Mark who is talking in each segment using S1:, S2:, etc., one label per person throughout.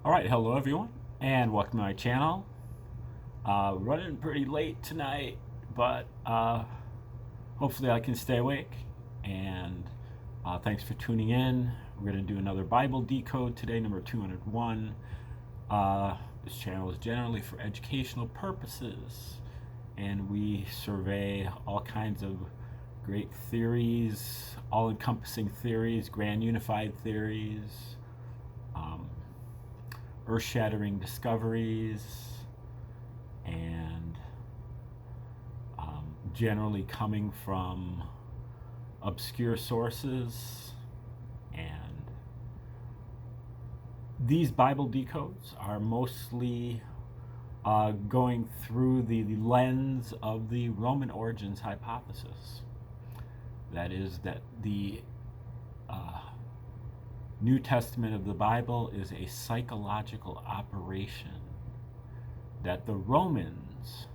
S1: All right, hello everyone, and welcome to my channel. Running pretty late tonight, but hopefully I can stay awake. And thanks for tuning in. We're going to do another Bible Decode today, number 201. This channel is generally for educational purposes, and we survey all kinds of great theories, all-encompassing theories, grand unified theories, earth-shattering discoveries, and generally coming from obscure sources. And these Bible decodes are mostly going through the lens of the Roman origins hypothesis. That is, that the New Testament of the Bible is a psychological operation that the Romans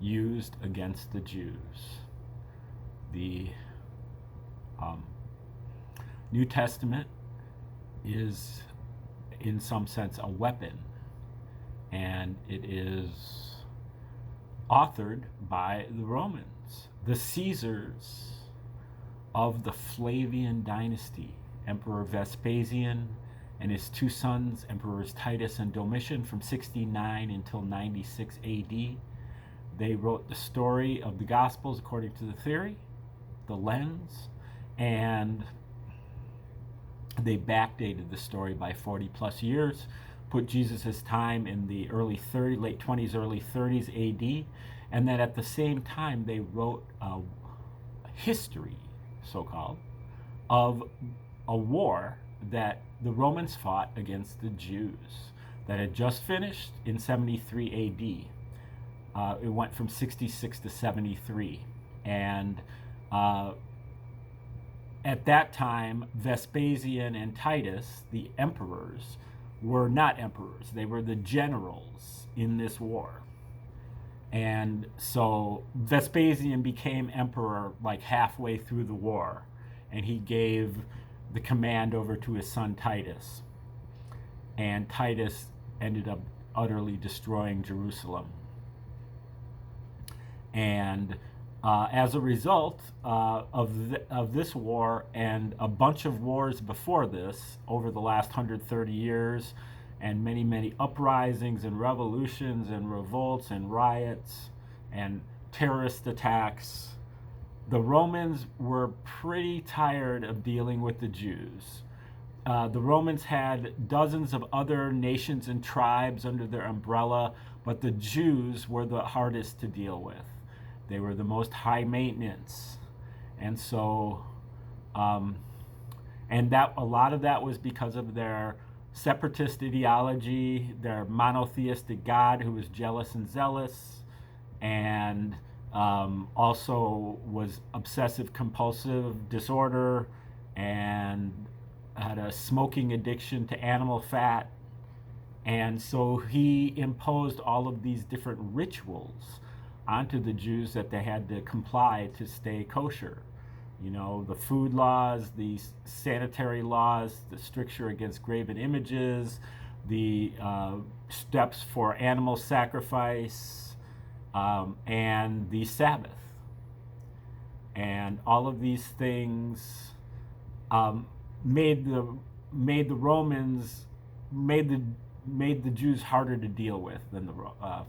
S1: used against the Jews. The New Testament is, in some sense, a weapon, and it is authored by the Romans, the Caesars of the Flavian dynasty, Emperor Vespasian and his two sons, Emperors Titus and Domitian, from 69 until 96 AD. They wrote the story of the Gospels according to the theory, the lens, and they backdated the story by 40 plus years, put Jesus' time in the late 20s, early 30s AD, and then at the same time they wrote a history, so-called, of a war that the Romans fought against the Jews that had just finished in 73 AD. It went from 66 to 73. And at that time, Vespasian and Titus, the emperors, were not emperors. They were the generals in this war. And so Vespasian became emperor like halfway through the war, and he gave the command over to his son Titus. And Titus ended up utterly destroying Jerusalem. And as a result of this war and a bunch of wars before this, over the last 130 years, and many, many uprisings and revolutions and revolts and riots and terrorist attacks, the Romans were pretty tired of dealing with the Jews. The Romans had dozens of other nations and tribes under their umbrella, but the Jews were the hardest to deal with. They were the most high maintenance. And so, and that a lot of that was because of their separatist ideology, their monotheistic God who was jealous and zealous, and also was obsessive compulsive disorder, and had a smoking addiction to animal fat. And so he imposed all of these different rituals onto the Jews that they had to comply to stay kosher. You know, the food laws, the sanitary laws, the stricture against graven images, the steps for animal sacrifice, and the Sabbath. And all of these things made the Romans made the Jews harder to deal with than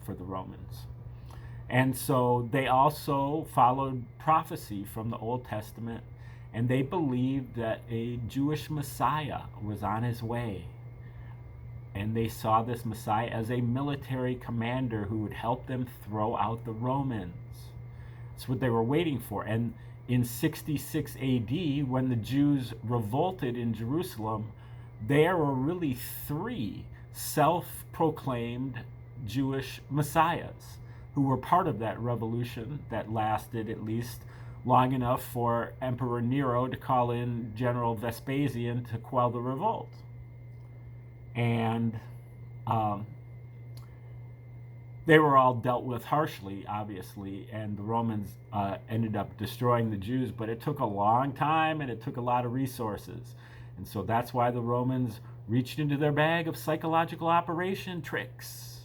S1: for the Romans. And so they also followed prophecy from the Old Testament, and they believed that a Jewish Messiah was on his way. And they saw this Messiah as a military commander who would help them throw out the Romans. That's what they were waiting for. And in 66 AD, when the Jews revolted in Jerusalem, there were really three self-proclaimed Jewish messiahs who were part of that revolution that lasted at least long enough for Emperor Nero to call in General Vespasian to quell the revolt. And they were all dealt with harshly, obviously, and the Romans ended up destroying the Jews, but it took a long time and it took a lot of resources. And so that's why the Romans reached into their bag of psychological operation tricks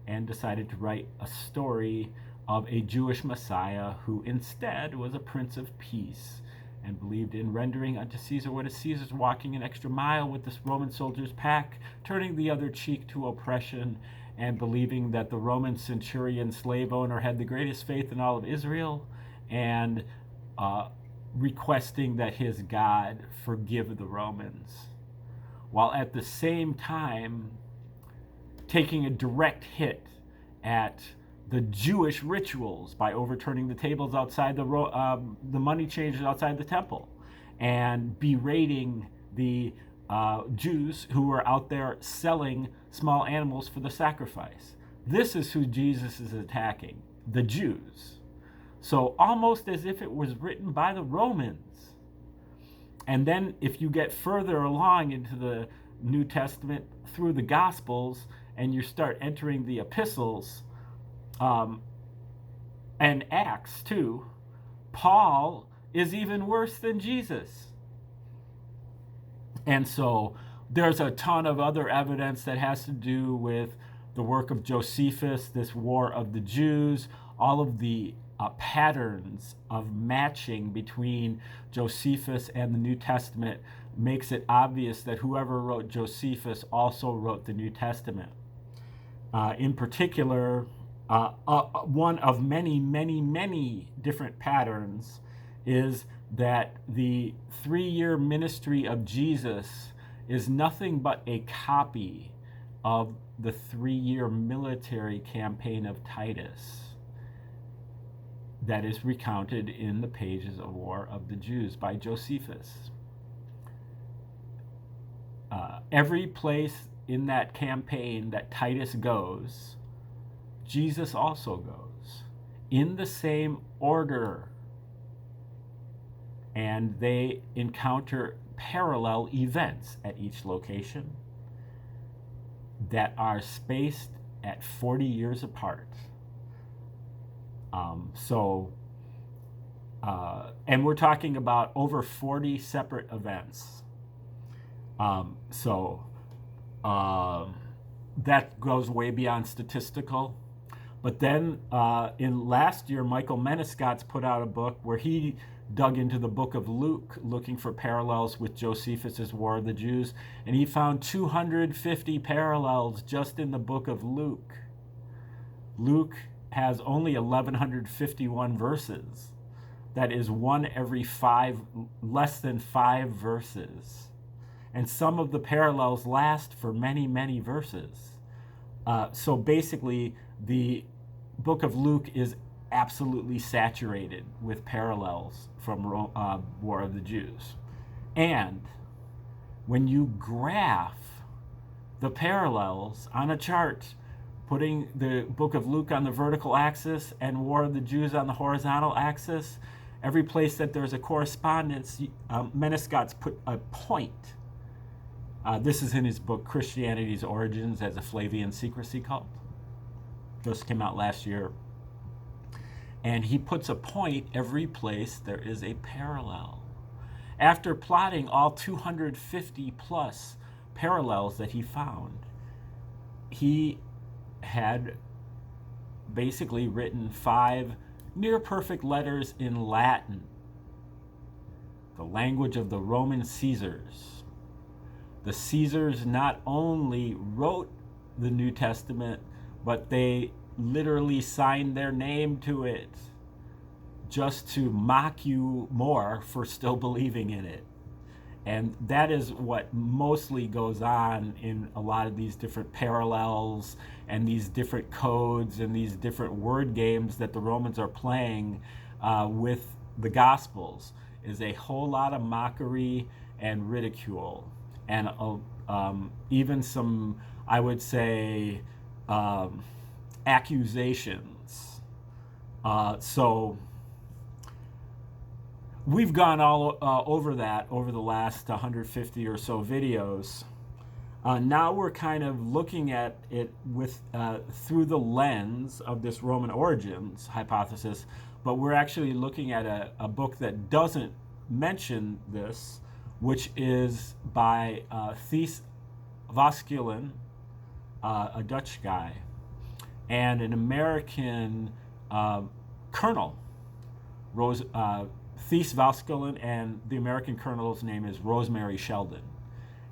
S1: and decided to write a story of a Jewish Messiah who instead was a Prince of Peace and believed in rendering unto Caesar what is Caesar's, walking an extra mile with this Roman soldier's pack, turning the other cheek to oppression, and believing that the Roman centurion slave owner had the greatest faith in all of Israel, and requesting that his God forgive the Romans, while at the same time taking a direct hit at the Jewish rituals by overturning the tables outside the money changers outside the temple, and berating the Jews who were out there selling small animals for the sacrifice. This is who Jesus is attacking, the Jews. So almost as if it was written by the Romans. And then if you get further along into the New Testament through the Gospels and you start entering the epistles, and Acts too, Paul is even worse than Jesus. And so there's a ton of other evidence that has to do with the work of Josephus, this war of the Jews, all of the patterns of matching between Josephus and the New Testament makes it obvious that whoever wrote Josephus also wrote the New Testament. In particular, one of many, many, many different patterns is that the 3-year ministry of Jesus is nothing but a copy of the 3-year military campaign of Titus that is recounted in the pages of War of the Jews by Josephus. Every place in that campaign that Titus goes, Jesus also goes, in the same order. And they encounter parallel events at each location that are spaced at 40 years apart. And we're talking about over 40 separate events. That goes way beyond statistical. But then in last year, Michael Menescot's put out a book where he dug into the book of Luke, looking for parallels with Josephus's War of the Jews, and he found 250 parallels just in the book of Luke. Luke has only 1,151 verses. That is one every less than 5 verses. And some of the parallels last for many, many verses. So basically, the book of Luke is absolutely saturated with parallels from War of the Jews. And when you graph the parallels on a chart, putting the book of Luke on the vertical axis and War of the Jews on the horizontal axis, every place that there's a correspondence, Menescot's put a point. This is in his book, Christianity's Origins as a Flavian Secrecy Cult. Just came out last year. And he puts a point every place there is a parallel. After plotting all 250 plus parallels that he found, he had basically written 5 near perfect letters in Latin, the language of the Roman Caesars. The Caesars not only wrote the New Testament, but they literally signed their name to it just to mock you more for still believing in it. And that is what mostly goes on in a lot of these different parallels and these different codes and these different word games that the Romans are playing with the Gospels, is a whole lot of mockery and ridicule, and even some, I would say, accusations. So we've gone all over that over the last 150 or so videos. Now we're kind of looking at it with through the lens of this Roman origins hypothesis, but we're actually looking at a book that doesn't mention this, which is by Voskuilen, a Dutch guy, and an American colonel, Thies Voskuilen, and the American colonel's name is Rosemary Sheldon.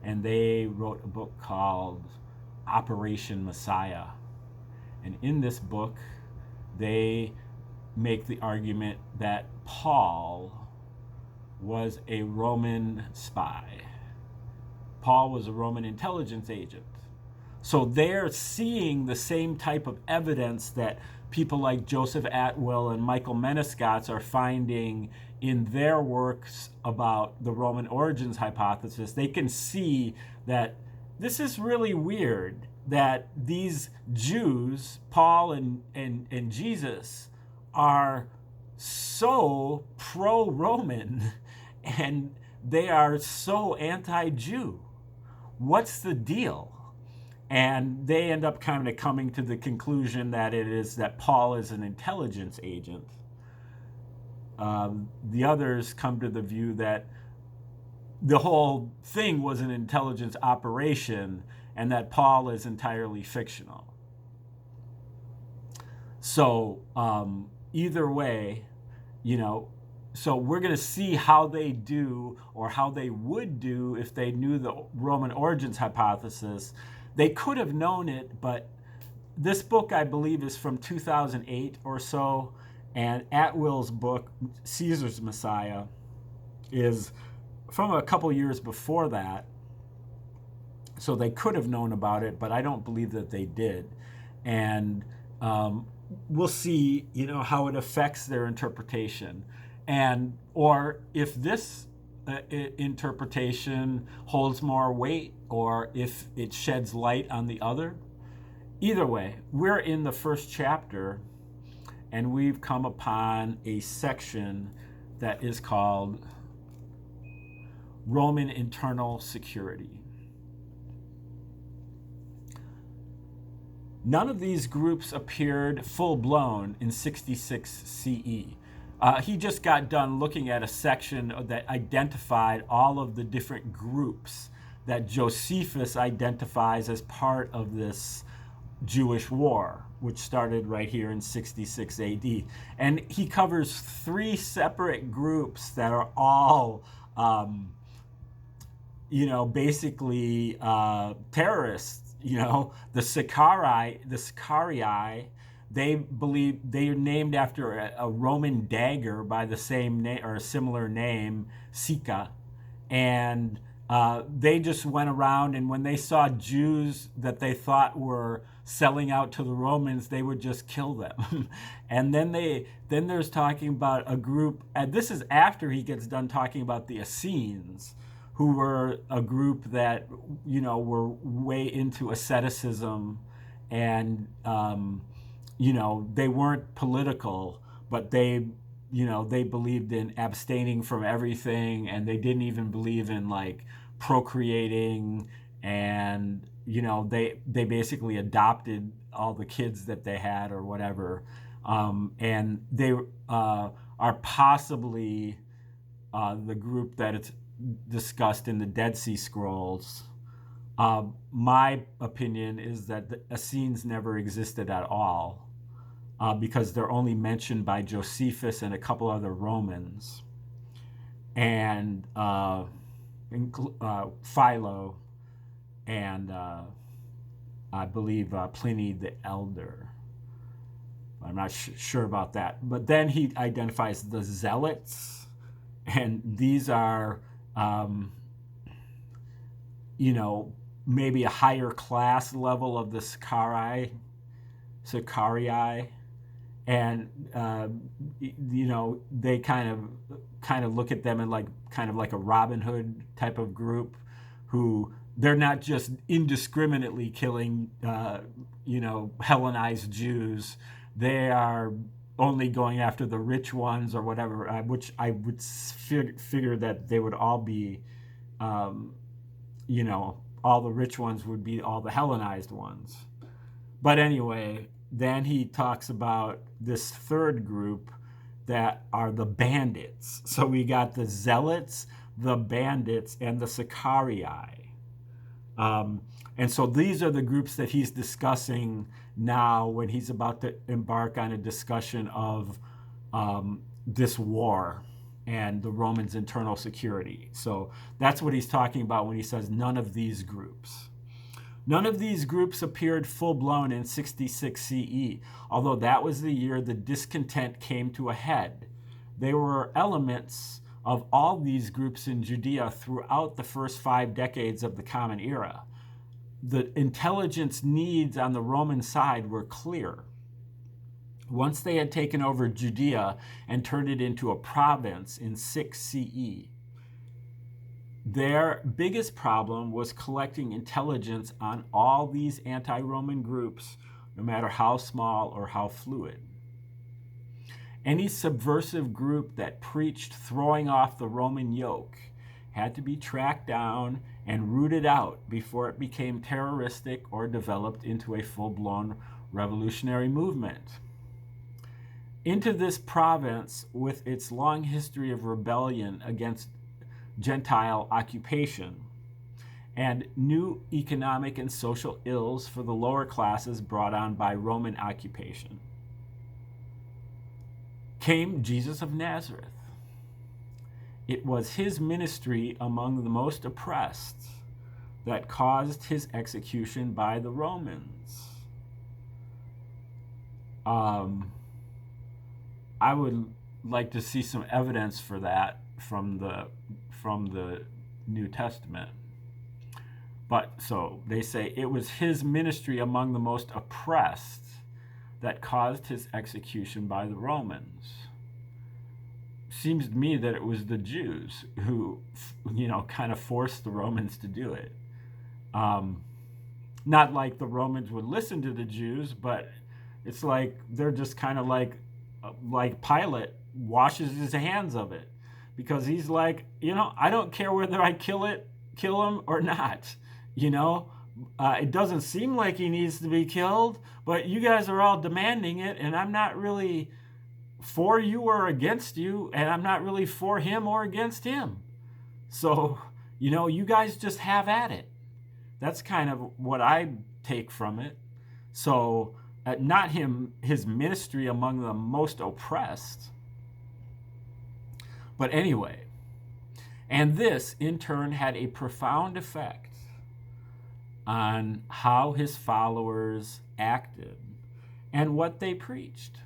S1: And they wrote a book called Operation Messiah. And in this book, they make the argument that Paul was a Roman spy. Paul was a Roman intelligence agent. So they're seeing the same type of evidence that people like Joseph Atwill and Michael Menescotts are finding in their works about the Roman origins hypothesis. They can see that this is really weird, that these Jews, Paul and Jesus, are so pro-Roman and they are so anti-Jew. What's the deal? And they end up kind of coming to the conclusion that it is that Paul is an intelligence agent. The others come to the view that the whole thing was an intelligence operation and that Paul is entirely fictional. So either way, so we're going to see how they do, or how they would do if they knew the Roman origins hypothesis. They could have known it, but this book, I believe, is from 2008 or so, and Atwill's book, Caesar's Messiah, is from a couple years before that. So they could have known about it, but I don't believe that they did. And we'll see, how it affects their interpretation. And or if this interpretation holds more weight, or if it sheds light on the other. Either way, we're in the first chapter, and we've come upon a section that is called Roman Internal Security. None of these groups appeared full-blown in 66 CE. He just got done looking at a section that identified all of the different groups that Josephus identifies as part of this Jewish war, which started right here in 66 AD. And he covers 3 separate groups that are all, basically terrorists. The Sicarii, they believe they are named after a Roman dagger by the same name or a similar name, Sica, and they just went around, and when they saw Jews that they thought were selling out to the Romans, they would just kill them. And then there's talking about a group, and this is after he gets done talking about the Essenes, who were a group that were way into asceticism, and they weren't political, but they believed in abstaining from everything, and they didn't even believe in procreating, and they basically adopted all the kids that they had or whatever, and they are possibly the group that it's discussed in the Dead Sea Scrolls. My opinion is that the Essenes never existed at all, because they're only mentioned by Josephus and a couple other Romans, and Philo, and I believe Pliny the Elder. I'm not sure about that. But then he identifies the Zealots, and these are, maybe a higher class level of the Sicarii, and they kind of look at them in kind of like a Robin Hood type of group, who they're not just indiscriminately killing Hellenized Jews. They are only going after the rich ones or whatever, which I would figure that they would all be, all the rich ones would be all the Hellenized ones. But anyway, then he talks about this third group that are the bandits. So we got the Zealots, the bandits, and the Sicarii. And so these are the groups that he's discussing now when he's about to embark on a discussion of this war and the Romans' internal security. So that's what he's talking about when he says none of these groups. None of these groups appeared full-blown in 66 CE, although that was the year the discontent came to a head. There were elements of all these groups in Judea throughout the first 5 decades of the Common Era. The intelligence needs on the Roman side were clear. Once they had taken over Judea and turned it into a province in 6 CE, their biggest problem was collecting intelligence on all these anti-Roman groups, no matter how small or how fluid. Any subversive group that preached throwing off the Roman yoke had to be tracked down and rooted out before it became terroristic or developed into a full-blown revolutionary movement. Into this province, with its long history of rebellion against Gentile occupation and new economic and social ills for the lower classes brought on by Roman occupation, came Jesus of Nazareth. It was his ministry among the most oppressed that caused his execution by the Romans. I would like to see some evidence for that from the New Testament. But so they say it was his ministry among the most oppressed that caused his execution by the Romans. Seems to me that it was the Jews who, kind of forced the Romans to do it. Not like the Romans would listen to the Jews, but it's like they're just kind of like Pilate washes his hands of it, because he's like, I don't care whether I kill him or not. It doesn't seem like he needs to be killed, but you guys are all demanding it, and I'm not really for you or against you, and I'm not really for him or against him. So, you guys just have at it. That's kind of what I take from it. So, not his ministry among the most oppressed. But anyway, and this in turn had a profound effect on how his followers acted and what they preached.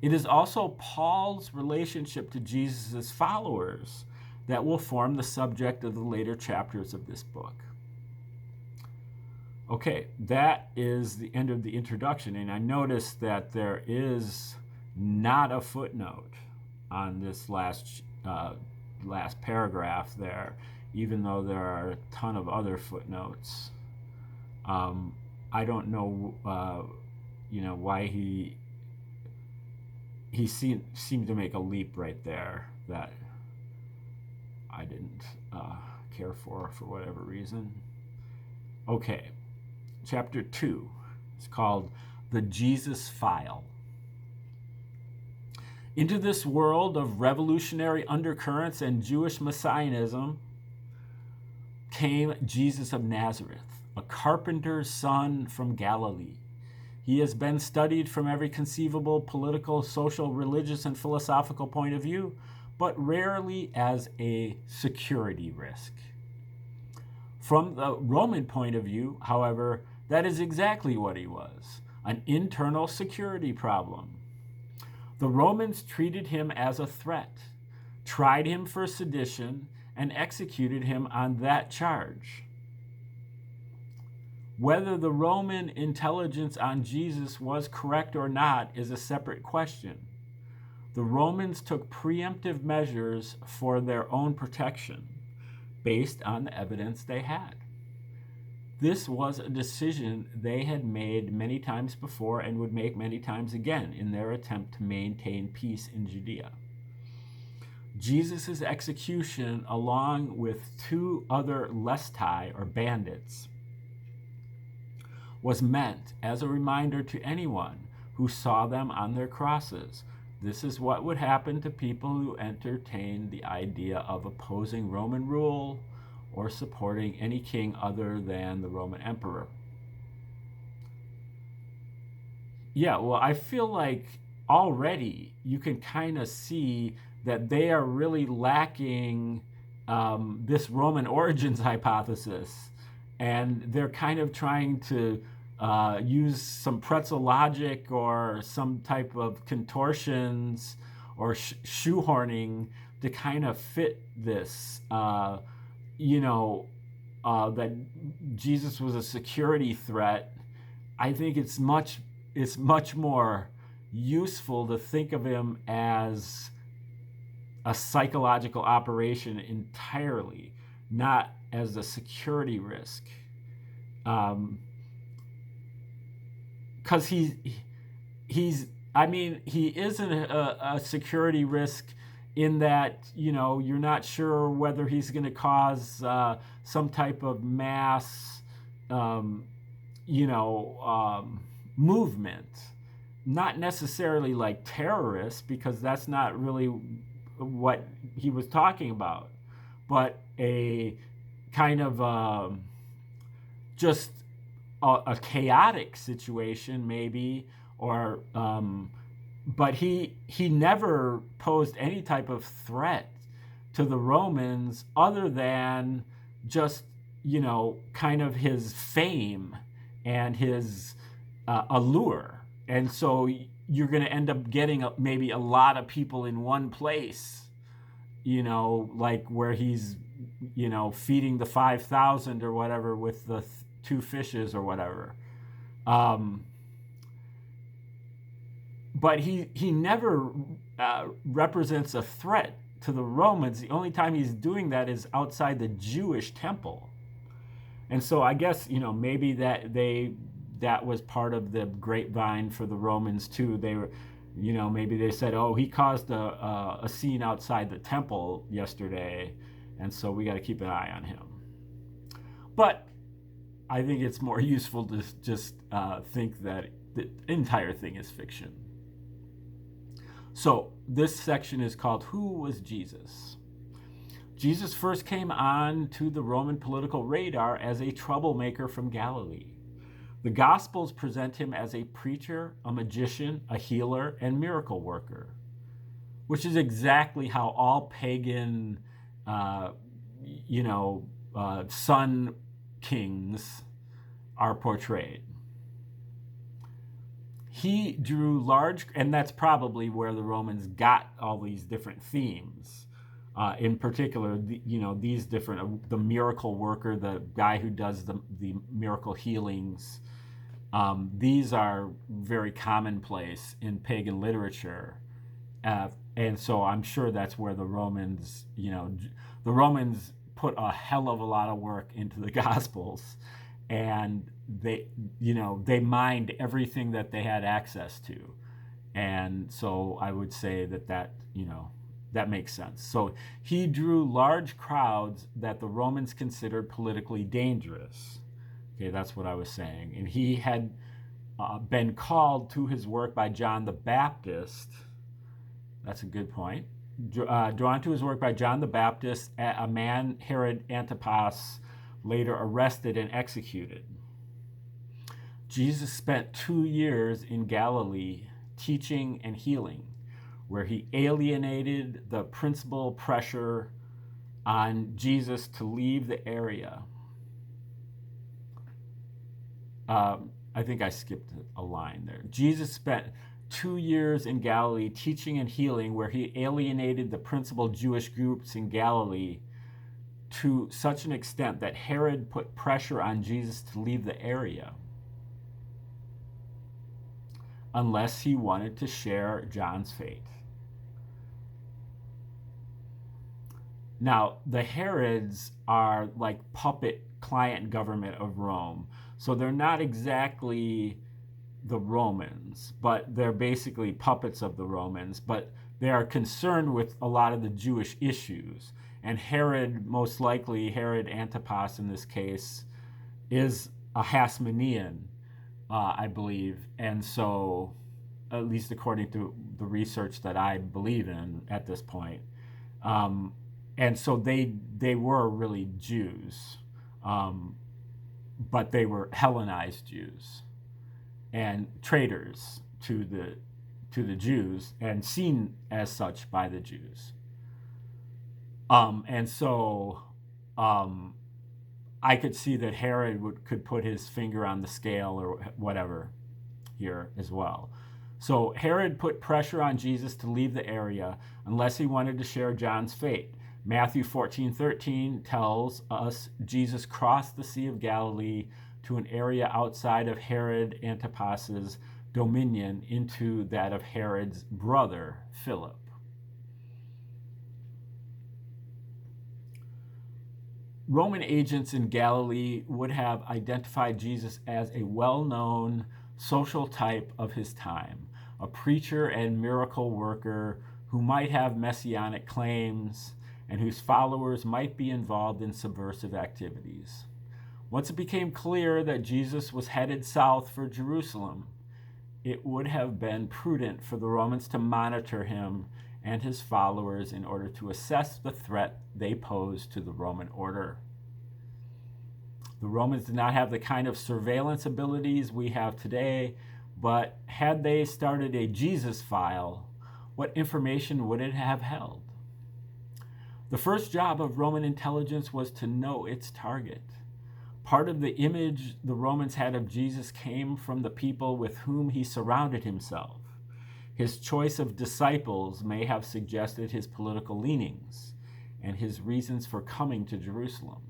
S1: It is also Paul's relationship to Jesus' followers that will form the subject of the later chapters of this book. Okay, that is the end of the introduction, and I noticed that there is not a footnote on this last paragraph there, even though there are a ton of other footnotes. I don't know, why he seemed to make a leap right there that I didn't care for whatever reason. Okay, chapter 2 is called The Jesus File. Into this world of revolutionary undercurrents and Jewish messianism came Jesus of Nazareth, a carpenter's son from Galilee. He has been studied from every conceivable political, social, religious, and philosophical point of view, but rarely as a security risk. From the Roman point of view, however, that is exactly what he was, an internal security problem. The Romans treated him as a threat, tried him for sedition, and executed him on that charge. Whether the Roman intelligence on Jesus was correct or not is a separate question. The Romans took preemptive measures for their own protection based on the evidence they had. This was a decision they had made many times before and would make many times again in their attempt to maintain peace in Judea. Jesus' execution, along with 2 other lestai, or bandits, was meant as a reminder to anyone who saw them on their crosses. This is what would happen to people who entertained the idea of opposing Roman rule or supporting any king other than the Roman emperor. Yeah, well, I feel like already you can kind of see that they are really lacking this Roman origins hypothesis. And they're kind of trying to use some pretzel logic or some type of contortions or shoehorning to kind of fit this, that Jesus was a security threat. I think it's much more useful to think of him as a psychological operation entirely, not as a security risk. Because he isn't a security risk in that, you're not sure whether he's going to cause some type of mass, movement. Not necessarily like terrorists, because that's not really what he was talking about, but a kind of just a chaotic situation, maybe, or but he never posed any type of threat to the Romans other than just kind of his fame and his allure. And so you're going to end up getting maybe a lot of people in one place, like where he's feeding the 5,000 or whatever with the 2 fishes or whatever. But he never represents a threat to the Romans. The only time he's doing that is outside the Jewish temple. And so I guess, maybe that was part of the grapevine for the Romans too. They were, maybe they said, oh, he caused a scene outside the temple yesterday, and so we got to keep an eye on him. But I think it's more useful to just think that the entire thing is fiction. So this section is called Who Was Jesus? Jesus first came on to the Roman political radar as a troublemaker from Galilee. The Gospels present him as a preacher, a magician, a healer, and miracle worker, which is exactly how all pagan, sun kings are portrayed. He drew large, and that's probably where the Romans got all these different themes. In particular, these different, the miracle worker, the guy who does the miracle healings. These are very commonplace in pagan literature. And so I'm sure that's where the Romans put a hell of a lot of work into the Gospels, and they mined everything that they had access to. And so I would say that makes sense. So he drew large crowds that the Romans considered politically dangerous. Okay, that's what I was saying. And he had been called to his work by John the Baptist. That's a good point. Drawn to his work by John the Baptist, a man Herod Antipas later arrested and executed. Jesus spent 2 years in Galilee teaching and healing, where he alienated the principal pressure on Jesus to leave the area. I think I skipped a line there. Jesus spent 2 years in Galilee teaching and healing, where he alienated the principal Jewish groups in Galilee to such an extent that Herod put pressure on Jesus to leave the area unless he wanted to share John's fate. Now, the Herods are like puppet client government of Rome. So they're not exactly the Romans, but they're basically puppets of the Romans, but they are concerned with a lot of the Jewish issues. And Herod, most likely Herod Antipas in this case, is a Hasmonean, I believe. And so, at least according to the research that I believe in at this point, and so they were really Jews, but they were Hellenized Jews and traitors to the Jews and seen as such by the Jews. And so I could see that Herod could put his finger on the scale or whatever here as well. So Herod put pressure on Jesus to leave the area unless he wanted to share John's fate. Matthew 14:13 tells us Jesus crossed the Sea of Galilee to an area outside of Herod Antipas's dominion into that of Herod's brother, Philip. Roman agents in Galilee would have identified Jesus as a well-known social type of his time, a preacher and miracle worker who might have messianic claims and whose followers might be involved in subversive activities. Once it became clear that Jesus was headed south for Jerusalem, it would have been prudent for the Romans to monitor him and his followers in order to assess the threat they posed to the Roman order. The Romans did not have the kind of surveillance abilities we have today, but had they started a Jesus file, what information would it have held? The first job of Roman intelligence was to know its target. Part of the image the Romans had of Jesus came from the people with whom he surrounded himself. His choice of disciples may have suggested his political leanings and his reasons for coming to Jerusalem.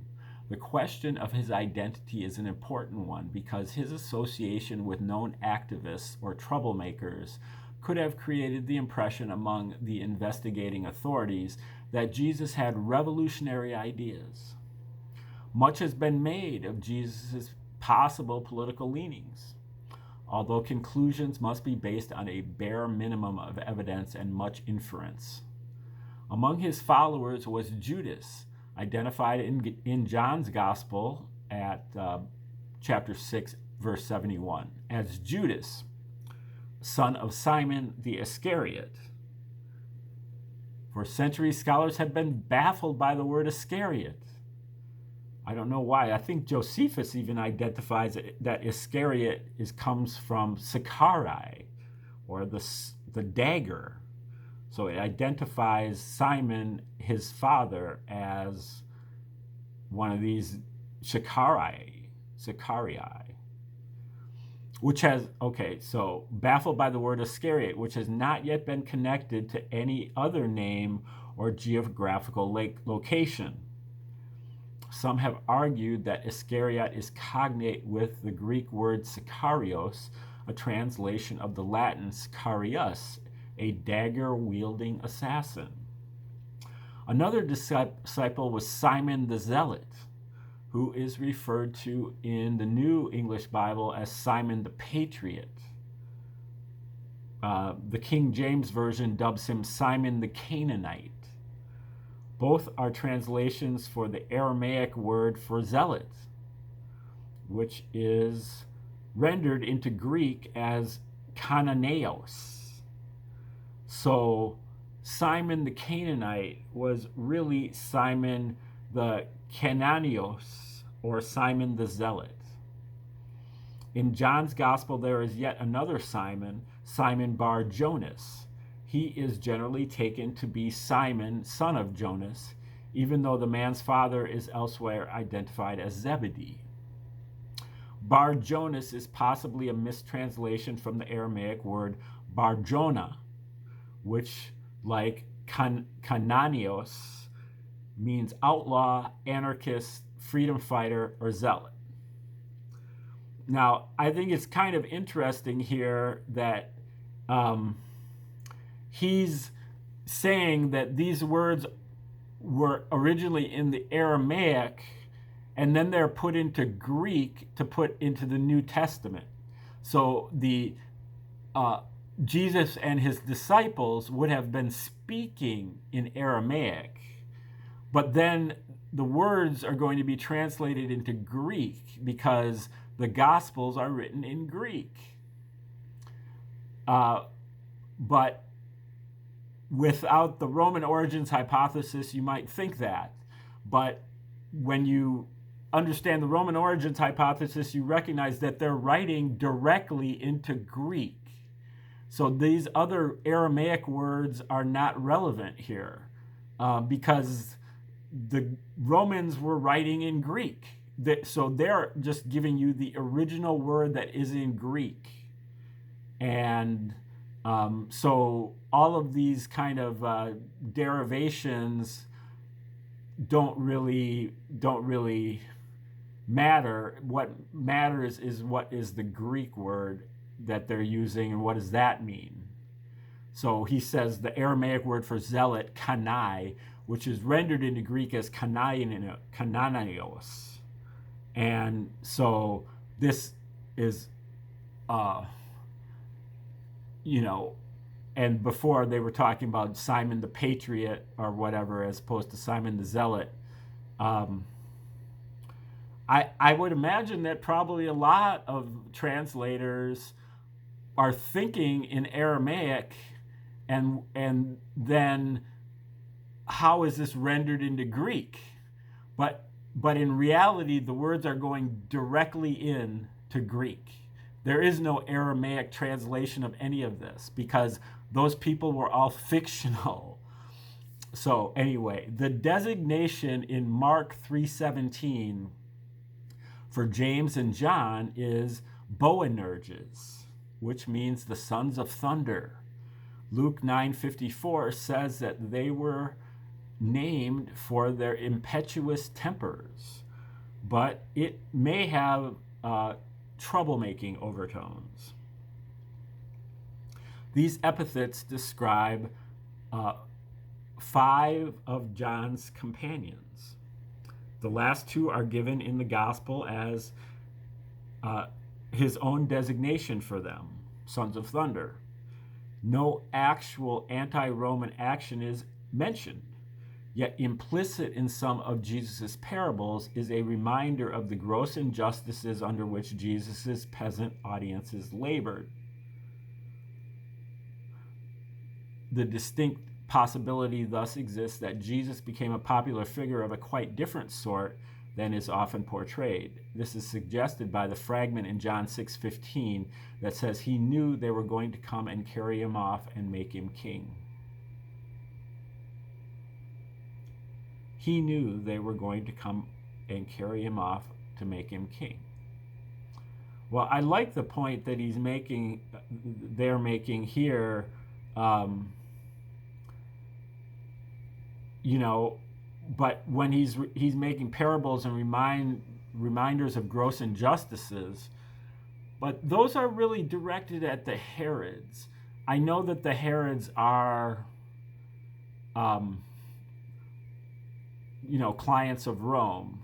S1: The question of his identity is an important one because his association with known activists or troublemakers could have created the impression among the investigating authorities that Jesus had revolutionary ideas. Much has been made of Jesus' possible political leanings, although conclusions must be based on a bare minimum of evidence and much inference. Among his followers was Judas, identified in John's Gospel at chapter 6, verse 71, as Judas, son of Simon the Iscariot. For centuries, scholars have been baffled by the word Iscariot. I don't know why. I think Josephus even identifies that Iscariot comes from Sicarii, or the dagger. So it identifies Simon, his father, as one of these Sicarii, which has, so baffled by the word Iscariot, which has not yet been connected to any other name or geographical location. Some have argued that Iscariot is cognate with the Greek word Sicarios, a translation of the Latin Sicarius, a dagger-wielding assassin. Another disciple was Simon the Zealot, who is referred to in the New English Bible as Simon the Patriot. The King James Version dubs him Simon the Canaanite. Both are translations for the Aramaic word for zealot, which is rendered into Greek as Cananeos. So Simon the Canaanite was really Simon the Cananeos, or Simon the Zealot. In John's Gospel, there is yet another Simon, Simon Bar Jonas. He is generally taken to be Simon, son of Jonas, even though the man's father is elsewhere identified as Zebedee. Bar Jonas is possibly a mistranslation from the Aramaic word Bar Jonah, which, like Cananeos, means outlaw, anarchist, freedom fighter, or zealot. Now, I think it's kind of interesting here that he's saying that these words were originally in the Aramaic, and then they're put into Greek to put into the New Testament. So the Jesus and his disciples would have been speaking in Aramaic, but then the words are going to be translated into Greek because the Gospels are written in Greek. But without the Roman origins hypothesis, you might think that. But when you understand the Roman origins hypothesis, you recognize that they're writing directly into Greek. So these other Aramaic words are not relevant here because the Romans were writing in Greek. So they're just giving you the original word that is in Greek. And so all of these kind of derivations don't really matter. What matters is what is the Greek word that they're using and what does that mean. So he says the Aramaic word for zealot, kanai, which is rendered into Greek as kanaios. And so this is, and before they were talking about Simon the Patriot or whatever as opposed to Simon the Zealot. I would imagine that probably a lot of translators are thinking in Aramaic and then how is this rendered into Greek? But in reality, the words are going directly into Greek. There is no Aramaic translation of any of this because those people were all fictional. So anyway, the designation in Mark 3:17 for James and John is Boanerges, which means the sons of thunder. Luke 9:54 says that they were named for their impetuous tempers, but it may have troublemaking overtones. These epithets describe 5 of John's companions. The last 2 are given in the gospel as his own designation for them, sons of thunder. No actual anti-Roman action is mentioned, yet implicit in some of Jesus' parables is a reminder of the gross injustices under which Jesus' peasant audiences labored. The distinct possibility thus exists that Jesus became a popular figure of a quite different sort than is often portrayed. This is suggested by the fragment in John 6:15 that says he knew they were going to come and carry him off and make him king. He knew they were going to come and carry him off to make him king. Well, I like the point that they're making here, but when he's making parables and reminders of gross injustices, but those are really directed at the Herods. I know that the Herods are, clients of Rome,